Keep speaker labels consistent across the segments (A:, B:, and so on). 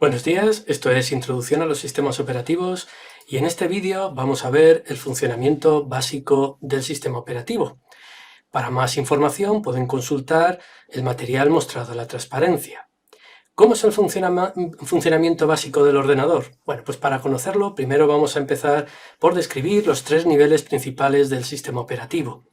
A: Buenos días, esto es Introducción a los Sistemas Operativos y en este vídeo vamos a ver el funcionamiento básico del sistema operativo. Para más información pueden consultar el material mostrado en la transparencia. ¿Cómo es el funcionamiento básico del ordenador? Bueno, pues para conocerlo primero vamos a empezar por describir los tres niveles principales del sistema operativo.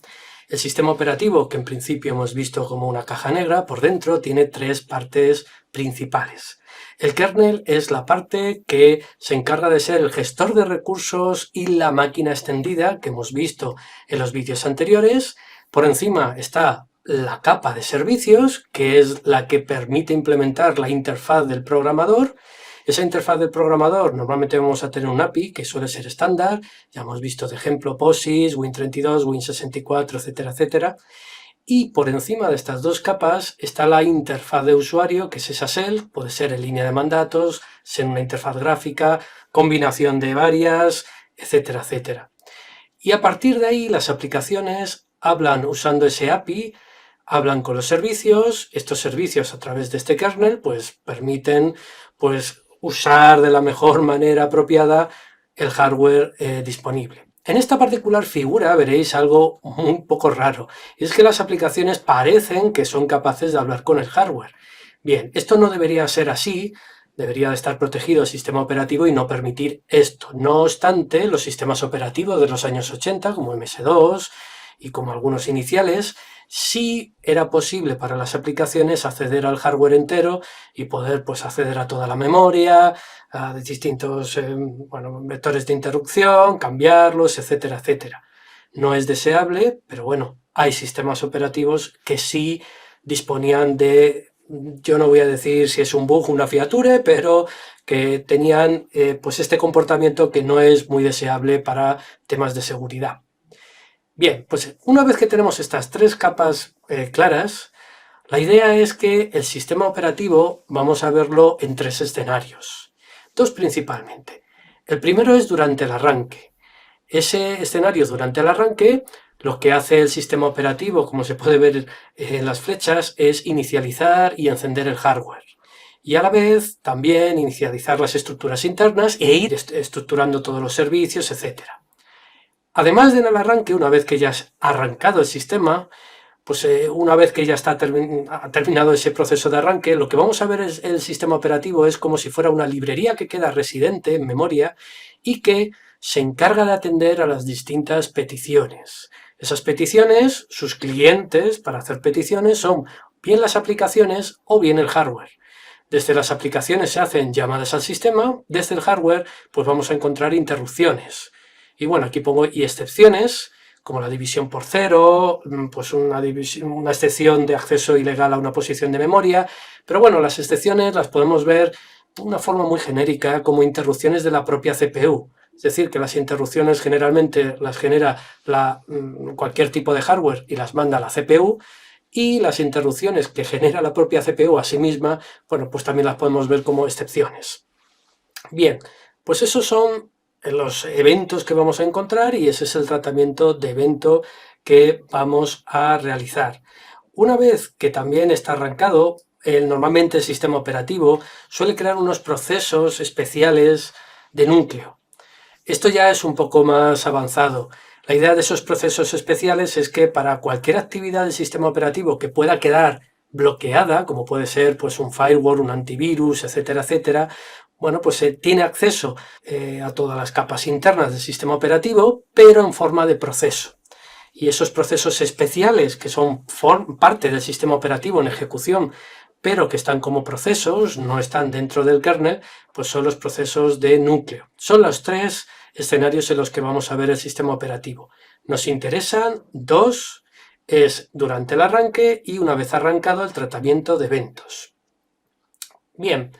A: El sistema operativo, que en principio hemos visto como una caja negra, por dentro tiene tres partes principales. El kernel es la parte que se encarga de ser el gestor de recursos y la máquina extendida que hemos visto en los vídeos anteriores. Por encima está la capa de servicios, que es la que permite implementar la interfaz del programador. Esa interfaz del programador normalmente vamos a tener un API que suele ser estándar, ya hemos visto de ejemplo POSIX, Win32, Win64, etcétera, etcétera. Y por encima de estas dos capas está la interfaz de usuario, que es esa shell, puede ser en línea de mandatos, ser una interfaz gráfica, combinación de varias, etcétera, etcétera. Y a partir de ahí las aplicaciones hablan usando ese API, hablan con los servicios, estos servicios a través de este kernel pues permiten usar de la mejor manera apropiada el hardware disponible. En esta particular figura veréis algo un poco raro, y es que las aplicaciones parecen que son capaces de hablar con el hardware. Bien, esto no debería ser así, debería de estar protegido el sistema operativo y no permitir esto. No obstante, los sistemas operativos de los años 80, como MS2 y como algunos iniciales, sí era posible para las aplicaciones acceder al hardware entero y poder acceder a toda la memoria, a distintos vectores de interrupción, cambiarlos, etcétera, etcétera. No es deseable, pero bueno, hay sistemas operativos que sí disponían de, yo no voy a decir si es un bug o una feature, pero que tenían este comportamiento que no es muy deseable para temas de seguridad. Bien, pues una vez que tenemos estas tres capas claras, la idea es que el sistema operativo vamos a verlo en tres escenarios, dos principalmente. El primero es durante el arranque. Ese escenario durante el arranque, lo que hace el sistema operativo, como se puede ver en las flechas, es inicializar y encender el hardware. Y a la vez también inicializar las estructuras internas e ir estructurando todos los servicios, etcétera. Además de en el arranque, una vez que ya has arrancado el sistema, una vez que ya ha terminado ese proceso de arranque, lo que vamos a ver es el sistema operativo es como si fuera una librería que queda residente en memoria y que se encarga de atender a las distintas peticiones. Esas peticiones, sus clientes para hacer peticiones son bien las aplicaciones o bien el hardware. Desde las aplicaciones se hacen llamadas al sistema, desde el hardware pues vamos a encontrar interrupciones. Y bueno, aquí pongo y excepciones, como la división por cero, pues una excepción de acceso ilegal a una posición de memoria. Pero bueno, las excepciones las podemos ver de una forma muy genérica como interrupciones de la propia CPU. Es decir, que las interrupciones generalmente las genera cualquier tipo de hardware y las manda a la CPU, y las interrupciones que genera la propia CPU a sí misma, bueno, pues también las podemos ver como excepciones. Bien, pues esos son los eventos que vamos a encontrar y ese es el tratamiento de evento que vamos a realizar. Una vez que también está arrancado, normalmente el sistema operativo suele crear unos procesos especiales de núcleo. Esto ya es un poco más avanzado. La idea de esos procesos especiales es que para cualquier actividad del sistema operativo que pueda quedar bloqueada, como puede ser un firewall, un antivirus, etcétera, etcétera, bueno, pues se tiene acceso a todas las capas internas del sistema operativo, pero en forma de proceso. Y esos procesos especiales, que son parte del sistema operativo en ejecución, pero que están como procesos, no están dentro del kernel, pues son los procesos de núcleo. Son los tres escenarios en los que vamos a ver el sistema operativo. Nos interesan dos, es durante el arranque y una vez arrancado el tratamiento de eventos. Bien,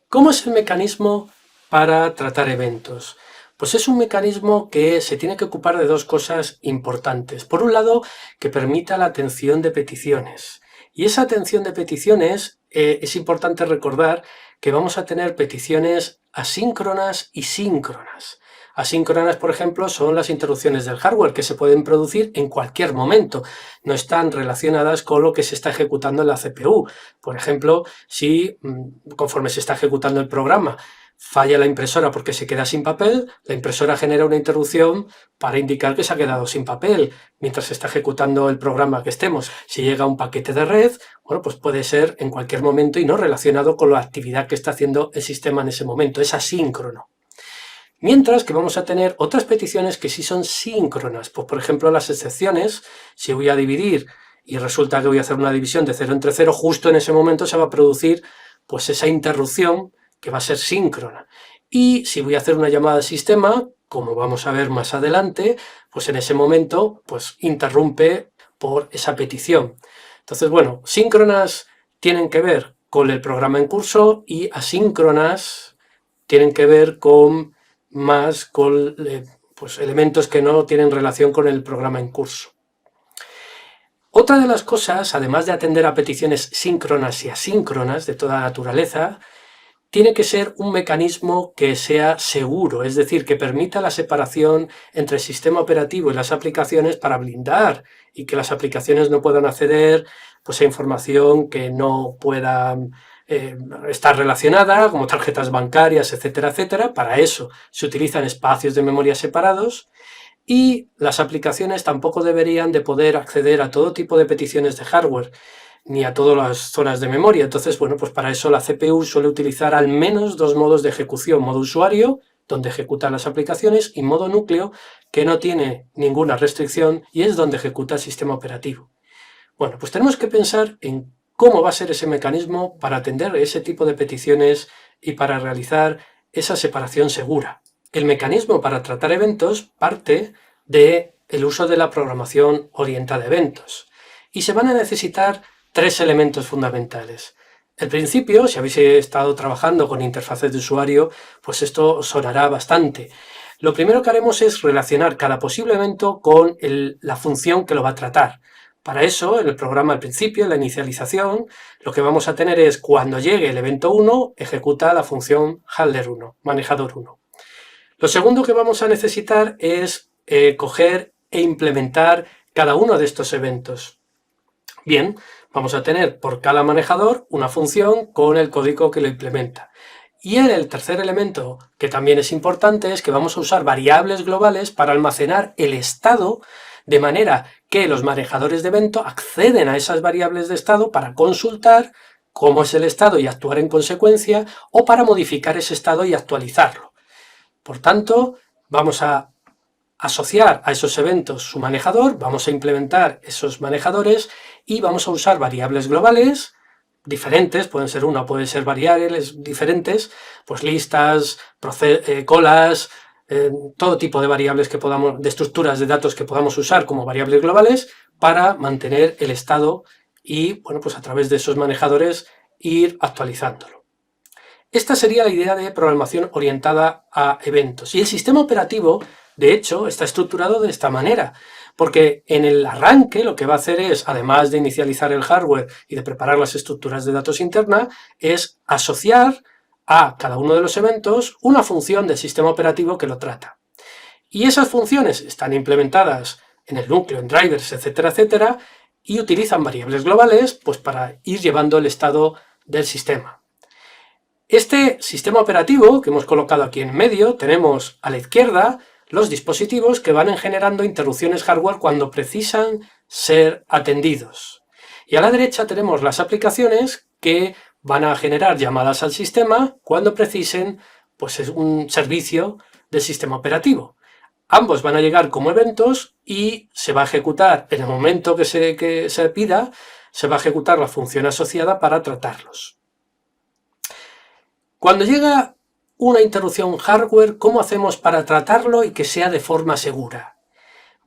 A: ¿cómo es el mecanismo para tratar eventos? Pues es un mecanismo que se tiene que ocupar de dos cosas importantes. Por un lado, que permita la atención de peticiones. Y esa atención de peticiones es importante recordar que vamos a tener peticiones asíncronas y síncronas. Asíncronas, por ejemplo, son las interrupciones del hardware que se pueden producir en cualquier momento. No están relacionadas con lo que se está ejecutando en la CPU. Por ejemplo, si conforme se está ejecutando el programa falla la impresora porque se queda sin papel, la impresora genera una interrupción para indicar que se ha quedado sin papel mientras se está ejecutando el programa que estemos. Si llega un paquete de red, bueno, pues puede ser en cualquier momento y no relacionado con la actividad que está haciendo el sistema en ese momento. Es asíncrono. Mientras que vamos a tener otras peticiones que sí son síncronas. Pues por ejemplo las excepciones, si voy a dividir y resulta que voy a hacer una división de 0 entre 0, justo en ese momento se va a producir pues esa interrupción que va a ser síncrona. Y si voy a hacer una llamada al sistema, como vamos a ver más adelante, pues en ese momento pues interrumpe por esa petición. Entonces, bueno, síncronas tienen que ver con el programa en curso y asíncronas tienen que ver con pues, elementos que no tienen relación con el programa en curso. Otra de las cosas, además de atender a peticiones síncronas y asíncronas de toda naturaleza, tiene que ser un mecanismo que sea seguro, es decir, que permita la separación entre el sistema operativo y las aplicaciones para blindar y que las aplicaciones no puedan acceder pues, a información que no pueda estar relacionada, como tarjetas bancarias, etcétera, etcétera. Para eso se utilizan espacios de memoria separados y las aplicaciones tampoco deberían de poder acceder a todo tipo de peticiones de hardware ni a todas las zonas de memoria. Entonces, bueno, pues para eso la CPU suele utilizar al menos dos modos de ejecución: modo usuario, donde ejecuta las aplicaciones, y modo núcleo, que no tiene ninguna restricción y es donde ejecuta el sistema operativo. Bueno, pues tenemos que pensar en cómo va a ser ese mecanismo para atender ese tipo de peticiones y para realizar esa separación segura. El mecanismo para tratar eventos parte del uso de la programación orientada a eventos y se van a necesitar tres elementos fundamentales. Al principio, si habéis estado trabajando con interfaces de usuario, pues esto os sonará bastante. Lo primero que haremos es relacionar cada posible evento con la función que lo va a tratar. Para eso, en el programa al principio, en la inicialización, lo que vamos a tener es cuando llegue el evento 1, ejecuta la función handler1, manejador 1. Lo segundo que vamos a necesitar es coger e implementar cada uno de estos eventos. Bien, vamos a tener por cada manejador una función con el código que lo implementa. Y el tercer elemento, que también es importante, es que vamos a usar variables globales para almacenar el estado, de manera que los manejadores de evento acceden a esas variables de estado para consultar cómo es el estado y actuar en consecuencia, o para modificar ese estado y actualizarlo. Por tanto, vamos a asociar a esos eventos su manejador, vamos a implementar esos manejadores y vamos a usar variables globales diferentes, pueden ser una, pueden ser variables diferentes, pues listas, colas, todo tipo de variables que podamos, de estructuras de datos que podamos usar como variables globales para mantener el estado y, bueno, pues a través de esos manejadores ir actualizándolo. Esta sería la idea de programación orientada a eventos. Y el sistema operativo, de hecho, está estructurado de esta manera, porque en el arranque lo que va a hacer es, además de inicializar el hardware y de preparar las estructuras de datos internas, es asociar a cada uno de los eventos una función del sistema operativo que lo trata. Y esas funciones están implementadas en el núcleo, en drivers, etcétera, etcétera, y utilizan variables globales pues, para ir llevando el estado del sistema. Este sistema operativo que hemos colocado aquí en medio, tenemos a la izquierda los dispositivos que van generando interrupciones hardware cuando precisan ser atendidos. Y a la derecha tenemos las aplicaciones que van a generar llamadas al sistema cuando precisen pues, un servicio del sistema operativo. Ambos van a llegar como eventos y se va a ejecutar en el momento que se pida, se va a ejecutar la función asociada para tratarlos. Cuando llega una interrupción hardware, ¿cómo hacemos para tratarlo y que sea de forma segura?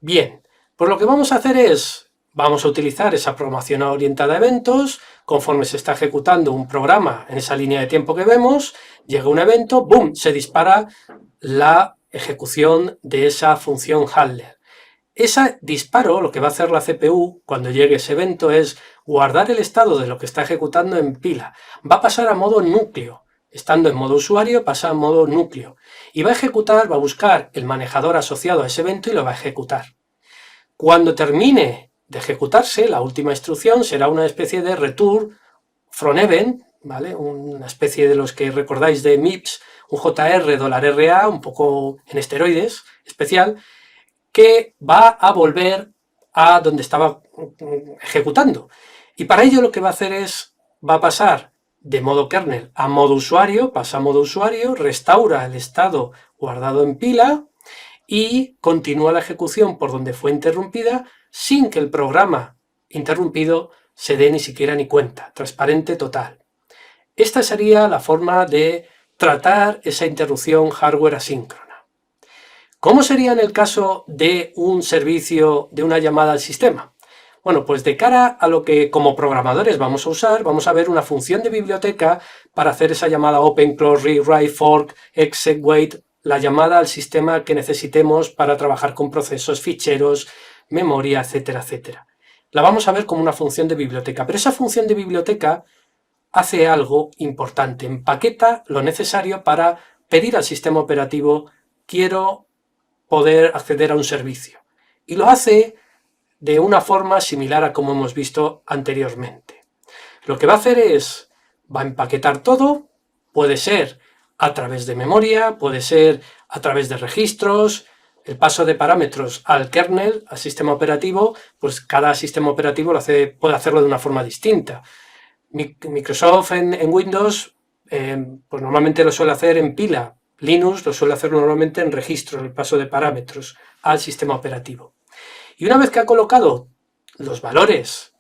A: Bien, pues lo que vamos a hacer es, vamos a utilizar esa programación orientada a eventos. Conforme se está ejecutando un programa en esa línea de tiempo que vemos, llega un evento, ¡boom!, se dispara la ejecución de esa función handler. Ese disparo, lo que va a hacer la CPU cuando llegue ese evento es guardar el estado de lo que está ejecutando en pila. Va a pasar a modo núcleo. Estando en modo usuario, pasa a modo núcleo. Y va a ejecutar, va a buscar el manejador asociado a ese evento y lo va a ejecutar. Cuando termine de ejecutarse, la última instrucción será una especie de return from event, ¿vale? Una especie de los que recordáis de MIPS, un JR$RA, un poco en esteroides, especial, que va a volver a donde estaba ejecutando. Y para ello lo que va a hacer es, va a pasar de modo kernel a modo usuario, pasa a modo usuario, restaura el estado guardado en pila y continúa la ejecución por donde fue interrumpida sin que el programa interrumpido se dé ni siquiera ni cuenta, transparente total. Esta sería la forma de tratar esa interrupción hardware asíncrona. ¿Cómo sería en el caso de un servicio, de una llamada al sistema? Bueno, pues de cara a lo que como programadores vamos a usar, vamos a ver una función de biblioteca para hacer esa llamada open, close, read, write, fork, exec, wait, la llamada al sistema que necesitemos para trabajar con procesos, ficheros, memoria, etcétera, etcétera. La vamos a ver como una función de biblioteca, pero esa función de biblioteca hace algo importante, empaqueta lo necesario para pedir al sistema operativo quiero poder acceder a un servicio. Y lo hace de una forma similar a como hemos visto anteriormente. Lo que va a hacer es, va a empaquetar todo, puede ser a través de memoria, puede ser a través de registros, el paso de parámetros al kernel, al sistema operativo, pues cada sistema operativo puede hacerlo de una forma distinta. Microsoft en Windows, pues normalmente lo suele hacer en pila. Linux lo suele hacer normalmente en registros, el paso de parámetros al sistema operativo. Y una vez que ha colocado los valores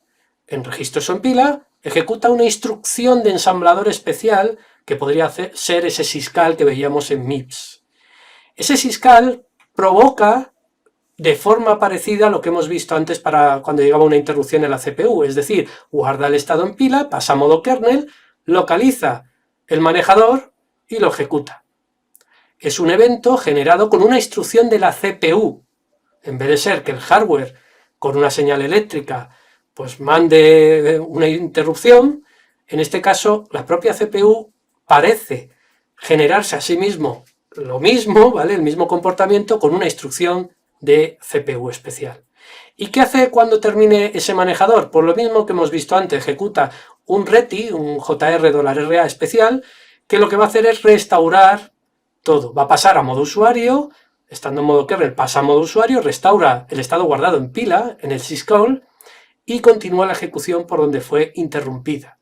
A: en registros o en pila, ejecuta una instrucción de ensamblador especial que podría ser ese syscall que veíamos en MIPS. Ese syscall provoca de forma parecida a lo que hemos visto antes para cuando llegaba una interrupción en la CPU, es decir, guarda el estado en pila, pasa a modo kernel, localiza el manejador y lo ejecuta. Es un evento generado con una instrucción de la CPU. En vez de ser que el hardware con una señal eléctrica pues mande una interrupción, en este caso la propia CPU parece generarse a sí mismo lo mismo, ¿vale? El mismo comportamiento con una instrucción de CPU especial. ¿Y qué hace cuando termine ese manejador? Pues lo mismo que hemos visto antes, ejecuta un RETI, un JR$RA especial, que lo que va a hacer es restaurar todo. Va a pasar a modo usuario, estando en modo kernel pasa a modo usuario, restaura el estado guardado en pila, en el syscall, y continúa la ejecución por donde fue interrumpida.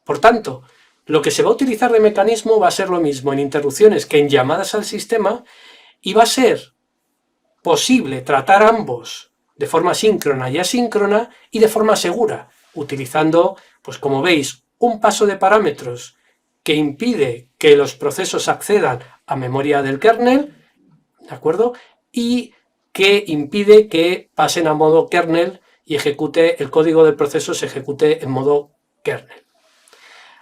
A: Por tanto, lo que se va a utilizar de mecanismo va a ser lo mismo en interrupciones que en llamadas al sistema, y va a ser posible tratar ambos de forma síncrona y asíncrona y de forma segura, utilizando, pues como veis, un paso de parámetros que impide que los procesos accedan a memoria del kernel, ¿de acuerdo? Y que impide que pasen a modo kernel y ejecute el código del proceso, se ejecute en modo kernel.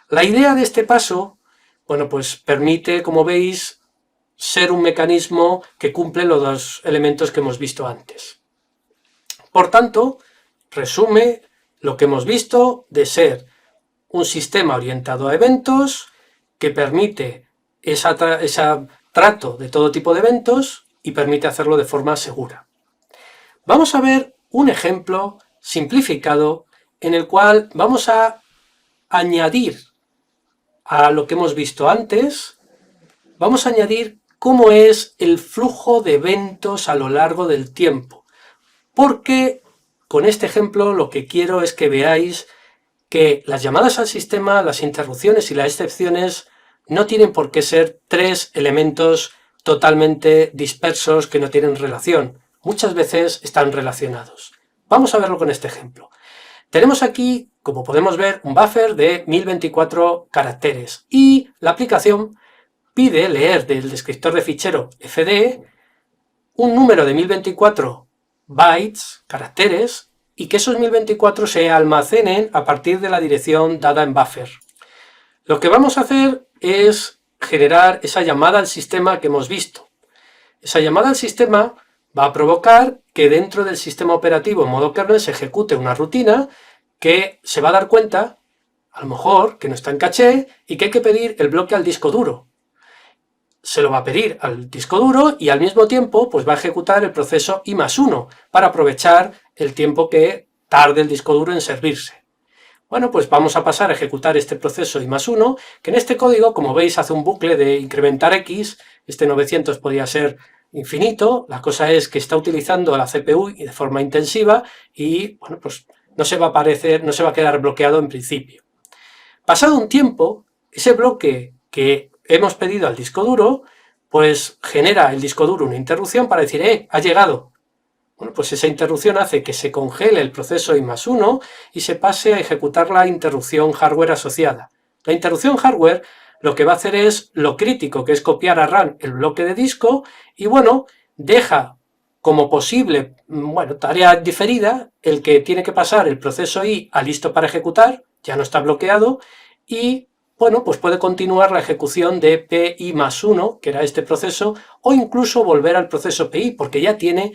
A: La idea de este paso, bueno, pues permite, como veis, ser un mecanismo que cumple los dos elementos que hemos visto antes. Por tanto, resume lo que hemos visto de ser un sistema orientado a eventos que permite ese trato de todo tipo de eventos y permite hacerlo de forma segura. Vamos a ver un ejemplo simplificado en el cual vamos a añadir a lo que hemos visto antes, vamos a añadir cómo es el flujo de eventos a lo largo del tiempo. Porque con este ejemplo lo que quiero es que veáis que las llamadas al sistema, las interrupciones y las excepciones no tienen por qué ser tres elementos totalmente dispersos que no tienen relación. Muchas veces están relacionados. Vamos a verlo con este ejemplo. Tenemos aquí, como podemos ver, un buffer de 1024 caracteres y la aplicación pide leer del descriptor de fichero FD un número de 1024 bytes, caracteres, y que esos 1024 se almacenen a partir de la dirección dada en buffer. Lo que vamos a hacer es generar esa llamada al sistema que hemos visto. Esa llamada al sistema va a provocar que dentro del sistema operativo en modo kernel se ejecute una rutina que se va a dar cuenta a lo mejor que no está en caché y que hay que pedir el bloque al disco duro. Se lo va a pedir al disco duro y al mismo tiempo pues va a ejecutar el proceso I+1 para aprovechar el tiempo que tarde el disco duro en servirse. Bueno, pues vamos a pasar a ejecutar este proceso I+1, que en este código, como veis, hace un bucle de incrementar X. Este 900 podría ser infinito. La cosa es que está utilizando la CPU de forma intensiva y, bueno, pues no se va a quedar bloqueado en principio. Pasado un tiempo, ese bloque que hemos pedido al disco duro, pues genera el disco duro una interrupción para decir, ha llegado. Bueno, pues esa interrupción hace que se congele el proceso I+1 y se pase a ejecutar la interrupción hardware asociada. La interrupción hardware lo que va a hacer es lo crítico, que es copiar a RAM el bloque de disco y, bueno, deja como posible, tarea diferida, el que tiene que pasar el proceso I a listo para ejecutar, ya no está bloqueado, y, bueno, pues puede continuar la ejecución de PI+1, que era este proceso, o incluso volver al proceso PI, porque ya tiene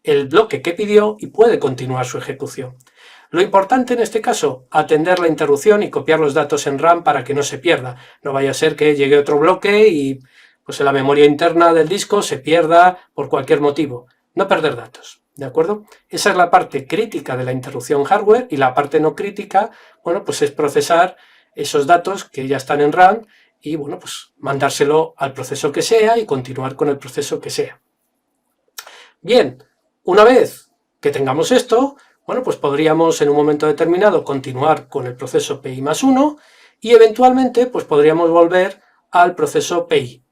A: el bloque que pidió y puede continuar su ejecución. Lo importante en este caso, atender la interrupción y copiar los datos en RAM para que no se pierda. No vaya a ser que llegue otro bloque y pues en la memoria interna del disco se pierda por cualquier motivo. No perder datos, ¿de acuerdo? Esa es la parte crítica de la interrupción hardware y la parte no crítica, bueno, pues es procesar esos datos que ya están en RAM y, bueno, pues mandárselo al proceso que sea y continuar con el proceso que sea. Bien, una vez que tengamos esto, bueno, pues podríamos en un momento determinado continuar con el proceso PI+1 y eventualmente pues podríamos volver al proceso PI.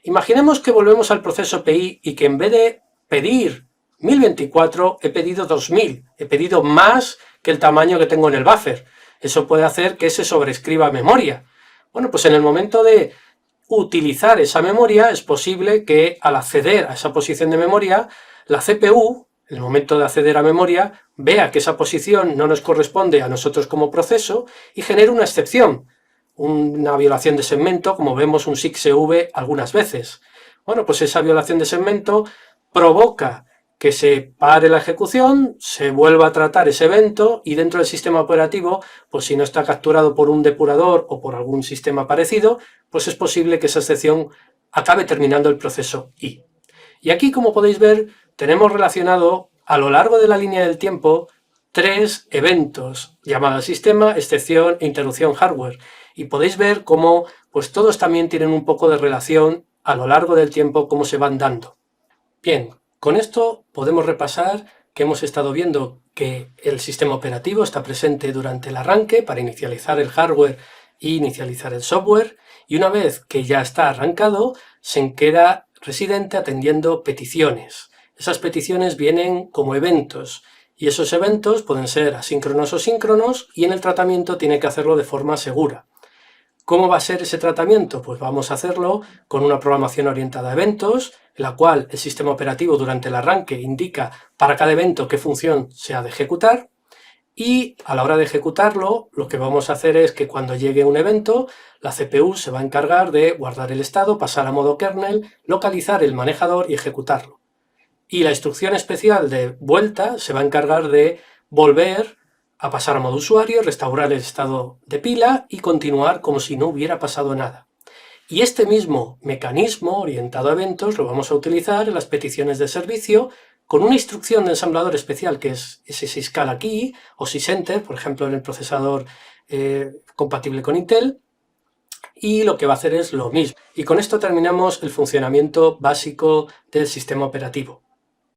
A: Imaginemos que volvemos al proceso PI y que en vez de pedir 1024 he pedido 2000, he pedido más que el tamaño que tengo en el buffer. Eso puede hacer que se sobreescriba memoria. Bueno, pues en el momento de utilizar esa memoria es posible que al acceder a esa posición de memoria, la CPU, en el momento de acceder a memoria, vea que esa posición no nos corresponde a nosotros como proceso y genere una excepción, una violación de segmento, como vemos un SIG-CV algunas veces. Bueno, pues esa violación de segmento provoca que se pare la ejecución, se vuelva a tratar ese evento y dentro del sistema operativo, pues si no está capturado por un depurador o por algún sistema parecido, pues es posible que esa excepción acabe terminando el proceso I. Y aquí, como podéis ver, tenemos relacionado a lo largo de la línea del tiempo 3 eventos llamados sistema, excepción e interrupción hardware. Y podéis ver cómo pues todos también tienen un poco de relación a lo largo del tiempo, cómo se van dando. Bien, con esto podemos repasar que hemos estado viendo que el sistema operativo está presente durante el arranque para inicializar el hardware e inicializar el software, y una vez que ya está arrancado, se queda residente atendiendo peticiones. Esas peticiones vienen como eventos, y esos eventos pueden ser asíncronos o síncronos, y en el tratamiento tiene que hacerlo de forma segura. ¿Cómo va a ser ese tratamiento? Pues vamos a hacerlo con una programación orientada a eventos, en la cual el sistema operativo durante el arranque indica para cada evento qué función se ha de ejecutar, y a la hora de ejecutarlo, lo que vamos a hacer es que cuando llegue un evento, la CPU se va a encargar de guardar el estado, pasar a modo kernel, localizar el manejador y ejecutarlo. Y la instrucción especial de vuelta se va a encargar de volver a pasar a modo usuario, restaurar el estado de pila y continuar como si no hubiera pasado nada. Y este mismo mecanismo orientado a eventos lo vamos a utilizar en las peticiones de servicio con una instrucción de ensamblador especial que es syscall aquí o sysenter, por ejemplo en el procesador compatible con Intel, y lo que va a hacer es lo mismo. Y con esto terminamos el funcionamiento básico del sistema operativo.